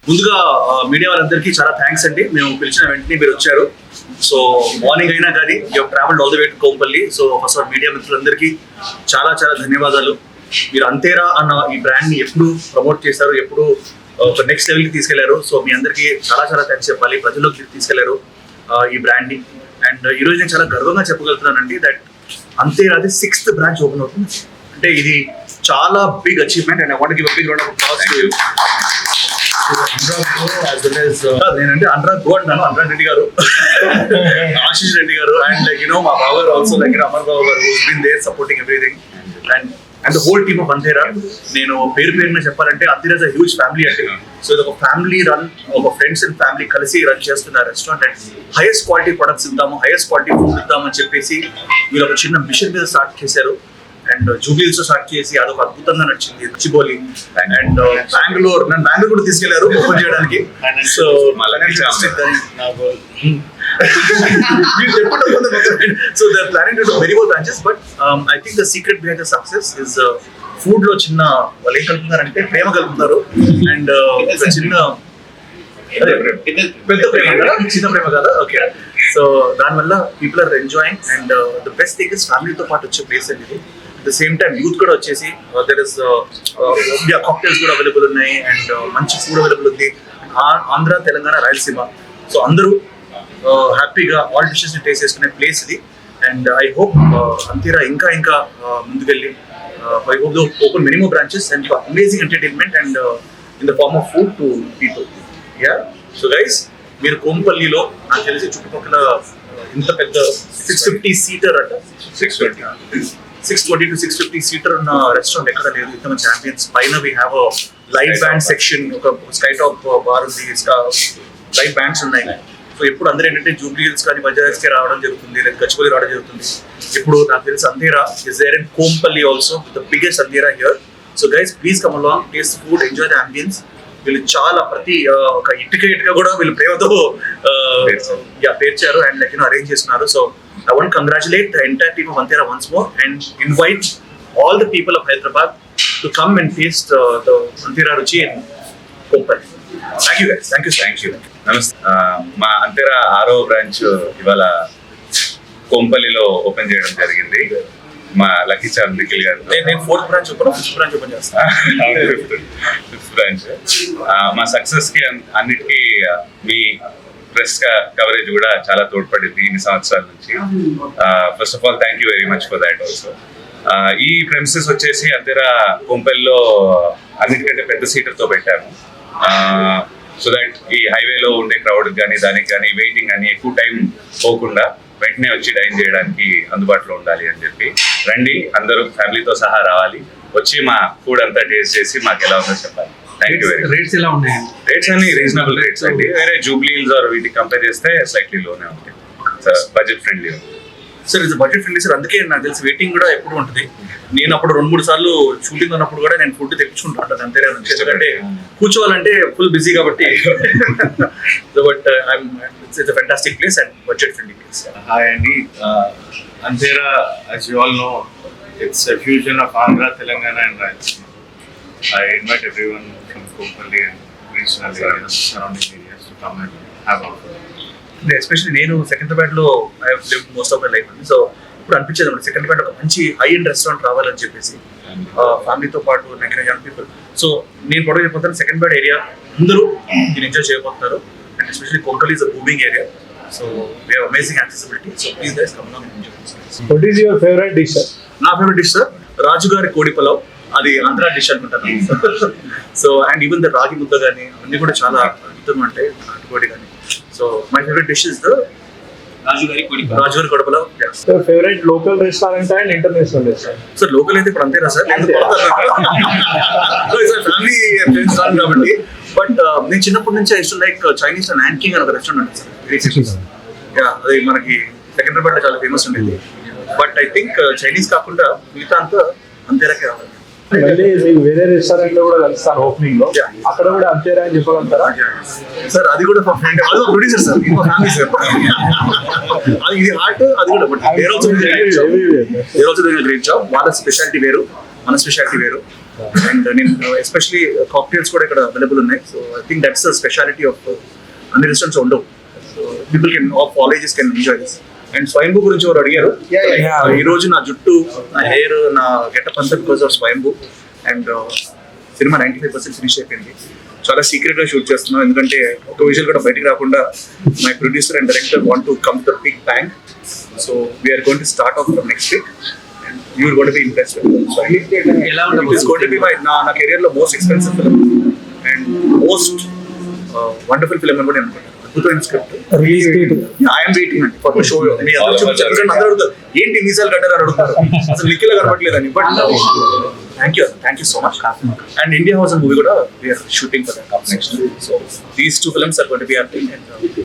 ముందుగా మీడియా వాళ్ళందరికీ చాలా థ్యాంక్స్ అండి. మేము పిలిచిన వెంటనే మీరు వచ్చారు. సో మార్నింగ్ అయినా కానీ you travelled all the way to Kompally. So first all media మిత్రులందరికీ చాలా చాలా ధన్యవాదాలు. మీరు అంతేరా అన్న ఈ బ్రాండ్ ని ఎప్పుడు ప్రమోట్ చేశారు, ఎప్పుడు ఒక నెక్స్ట్ లెవెల్కి తీసుకెళ్లారు. సో మీ అందరికీ చాలా చాలా థ్యాంక్స్ చెప్పాలి. ప్రజల్లోకి తీసుకెళ్లారు ఈ బ్రాండ్ ని. అండ్ ఈరోజు నేను చాలా గర్వంగా చెప్పగలుగుతున్నానండి దట్ అంతేరాది 6th బ్రాంచ్ ఓపెన్ అవుతుంది. అంటే ఇది చాలా big achievement and I want to give a big round of applause to you. నేనంటే అనురాగ్ గో అంటాను, అనురాగ్ రెడ్డి గారు, ఆశీష్ రెడ్డి గారు, అండ్ లైక్ మా బాబు గారు also like Amar Babu garu who's been there supporting everything and the whole team of Antera. నేను పేరున చెప్పాలంటే Antera is a huge family అండి. సో ఇది ఒక ఫ్యామిలీ రన్, ఒక ఫ్రెండ్స్ అండ్ ఫ్యామిలీ కలిసి రన్ చేస్తున్న restaurant and highest quality products ఇద్దాము, హైయెస్ట్ క్వాలిటీ ఫుడ్ ఇద్దామని చెప్పేసి వీళ్ళు ఒక చిన్న మిషన్ మీద స్టార్ట్ చేశారు. అండ్ జూబ్లీహిల్స్ స్టార్ట్ చేసి అదొక అద్భుతంగా నడిచింది చిబోలి. అండ్ బెంగళూరు, నన్ను బెంగళూరు కూడా తీసుకెళ్లారు ఓపెన్ చేయడానికి. So so they are planning to do very more branches. But I think the secret behind the success is food లో చిన్న వాళ్ళు ఏం కలుపుతున్నారంటే ప్రేమ కలుపుతున్నారు. అండ్ చిన్న పెద్ద ప్రేమ కదా, చిన్న ప్రేమ కదా. ఓకే, సో దానివల్ల people are enjoying. And the best thing is ఫ్యామిలీతో పాటు వచ్చే ప్లేస్ అండి ఇది. ద సేమ్ టైం యూత్ కూడా వచ్చేసి దర్ ఇస్ కాక్టైల్స్ కూడా అవైలబుల్ ఉన్నాయి అండ్ మంచి ఫుడ్ అవైలబుల్ ఉంది. ఆంధ్ర, తెలంగాణ, రాయలసీమ, సో అందరూ హ్యాపీగా ఆల్ డిషెస్ ని టేస్ట్ చేసుకునే ప్లేస్ ఇది. అండ్ ఐ హోప్ అంతేరా ఇంకా ఇంకా ముందుకెళ్ళి I hope they open many more branches and amazing entertainment and in the form of food to people. Yeah, so guys మీరు కోంపల్లిలో నాకు తెలిసి చుట్టుపక్కల ఇంత పెద్ద 650 సీటర్ అంట, 620 to 650 సీటర్ ఉన్న రెస్టారెంట్ ఎక్కడ లేదు. ఇంత మంచి ఛాంపియన్స్ పైన we have a live band section, ఒక స్కై టాప్ బార్ ఉంది, లైవ్ బ్యాండ్స్ ఉన్నాయి. సో ఎప్పుడు అందరూ ఏంటంటే జూబ్లీహిల్స్ కానీ బజాజ్ కి రావడం జరుగుతుంది, లేదా గచ్చిబౌలి రావడం జరుగుతుంది. ఇప్పుడు నాకు తెలిసి Antera is there in Kompally also, the biggest Antera here. So guys please come along, taste food, enjoy the ambience. వీళ్ళు చాలా ప్రతి ఒక ఇటుక కూడా వీళ్ళు ప్రేమతో పేర్చారు అండ్ లైక్ అరేంజ్ చేస్తున్నారు. So I want to congratulate the entire team of Antera once more and invite all the people of Hyderabad to come and taste the Antera Ruchi in Koppalli. Thank you guys. Thank you. నమస్తే. మా అంతేరా 6వ branch ఇవాళ కోంపల్లిలో open చేయడం జరిగింది. మా lucky charm Nikhil గారు. నేను 4th branch open, 5th branch open చేస్తాను. 5th branch. మా సక్సెస్ కి అన్నిటికీ మీ ప్రెస్ కవరేజ్ కూడా చాలా తోడ్పడింది ఇన్ని సంవత్సరాల నుంచి. First of all thank you very much for that also. ఈ ప్రెమిసెస్ వచ్చేసి అంతేరా కోంపల్లిలో అన్నిటికంటే పెద్ద సీటర్తో పెట్టాము. సో దట్ ఈ హైవేలో ఉండే క్రౌడ్ కానీ దానికి కానీ వెయిటింగ్ కానీ ఎక్కువ టైం పోకుండా వెంటనే వచ్చి డైన్ చేయడానికి అందుబాటులో ఉండాలి అని చెప్పి రండి, అందరూ ఫ్యామిలీతో సహా రావాలి, వచ్చి మా ఫుడ్ అంతా టేస్ట్ చేసి మాకు ఎలా ఉందో చెప్పాలి. Thank you very much. Rates ఎలా ఉన్నాయి? రేట్స్ అన్ని రీజనబుల్ రేట్స్ అండి. వేరే జూబ్లీహిల్స్ ఆర్ వీటికి కంపేర్ చేస్తే స్లైట్లీ లోనే ఉంటాయి. Budget friendly sir. ఇది బడ్జెట్ ఫ్రెండ్లీ సార్. అందుకే నాకు తెలిసి వెయిటింగ్ కూడా ఎప్పుడు ఉంటుంది. నేను అప్పుడు 2-3 సార్లు షూటింగ్ ఉన్నప్పుడు కూడా నేను ఫుడ్ తెప్పించుకుంటాను అంతేరా నుంచి, ఎందుకంటే కూర్చోవాలంటే ఫుల్ బిజీ కాబట్టి. But it's a fantastic place and budget friendly place. Hi Andy, Antera, as you all know, it's a fusion of Andhra, Telangana and Rajasthan. I invite everyone from Koppalli and regional areas, surrounding areas to come and have a food. Especially నేను సెకండ్రాబాద్ లో I have lived most of my life. So ఇప్పుడు అనిపించేది అన్నమాట సెకండ్రాబాద్ ఒక మంచి high end restaurant రావాలని చెప్పేసి ఫ్యామిలీతో పాటు యంగ్ పీపుల్. సో నేను పొడవు చెప్పిపోతాను, సెకండ్రాబాద్ ఏరియా అందరూ దీన్ని ఎంజాయ్ చేయబోతున్నారు. And especially Kompally is a booming area. So we have amazing accessibility. So please guys come on and enjoy. What is your favorite dish? నా ఫేవరెట్ డిష్ సార్ రాజుగారి కోడి పలావ్. అది Andhra dish అనుకుంటాను. సో అండ్ ఈవెన్ ద రాగి ముద్ద కానీ అన్ని కూడా చాలా అద్భుతంగా ఉంటాయి, నాటుకోడి కానీ. So my favourite dish is the రాజుగారి కోడి pulao. Your favorite local restaurant and international restaurant? Sir local అయితే ఇప్పుడు అంతేనా సార్, ఫ్యామిలీ ఫ్రెండ్స్ రాను కాబట్టి. బట్ నేను చిన్నప్పటి నుంచి I used to like Chinese Nanking అని ఒక రెస్టారెంట్ ఉంటుంది సార్, వెరీ ఫేమస్. అది మనకి సెకండ్రాబాద్ లో చాలా ఫేమస్ ఉండేది. బట్ ఐ థింక్ చైనీస్ కాకుండా మిగతా అంతా అంతేరాకే రావాలి. మళ్ళీ మీకు వేరే రెస్టారెంట్ లో కూడా కలుస్తాను ఓపెనింగ్ లో, అక్కడ కూడా అంతేరా అని చెప్పగలుగుతారా? సార్ అది కూడా ఫ్రెండ్, అది ప్రొడ్యూసర్ సార్, ఇంకో ఫ్యామిలీ సార్. అది ఇది ఆర్ట్, అది కూడా but there also doing great job. వాళ్ళ స్పెషాలిటీ వేరు, మన స్పెషాలిటీ వేరు. అండ్ నేను ఎస్పెషలీ కాక్టైల్స్ కూడా ఇక్కడ అవైలబుల్ ఉన్నాయి. So I think that's the speciality of అన్ని రెస్టారెంట్స్ ఉండవు. So people can of all ages can enjoy this. And స్వయంభూ గురించి ఎవరు అడిగారు. ఈ రోజు నా జుట్టు, నా హెయిర్, నా గెటప్ అంతా because of Swayambhu. And cinema 95% finish అయిపోయింది. చాలా సీక్రెట్ గా షూట్ చేస్తున్నాం, ఎందుకంటే ఒక విజువల్ కూడా బయటికి రాకుండా my producer and director want to come to the big bang. So we're going to start off from next week and you will got to be impressed. It is going to be my నా career లో most expensive film and most wonderful film అని కూడా నేను అనుకుంటాను. అద్భుతమైన script. I'm waiting అండి for show. మీ అందరూ చూపించారు, అందరూ అడుగుతారు ఏంటి మీసాలు కట్టారు అని అడుగుతారు, అసలు లిక్కిలో కనపట్లేదని. But thank you so much. And India house movie కూడా we're shooting for that next. So these 2 films are going to be happening.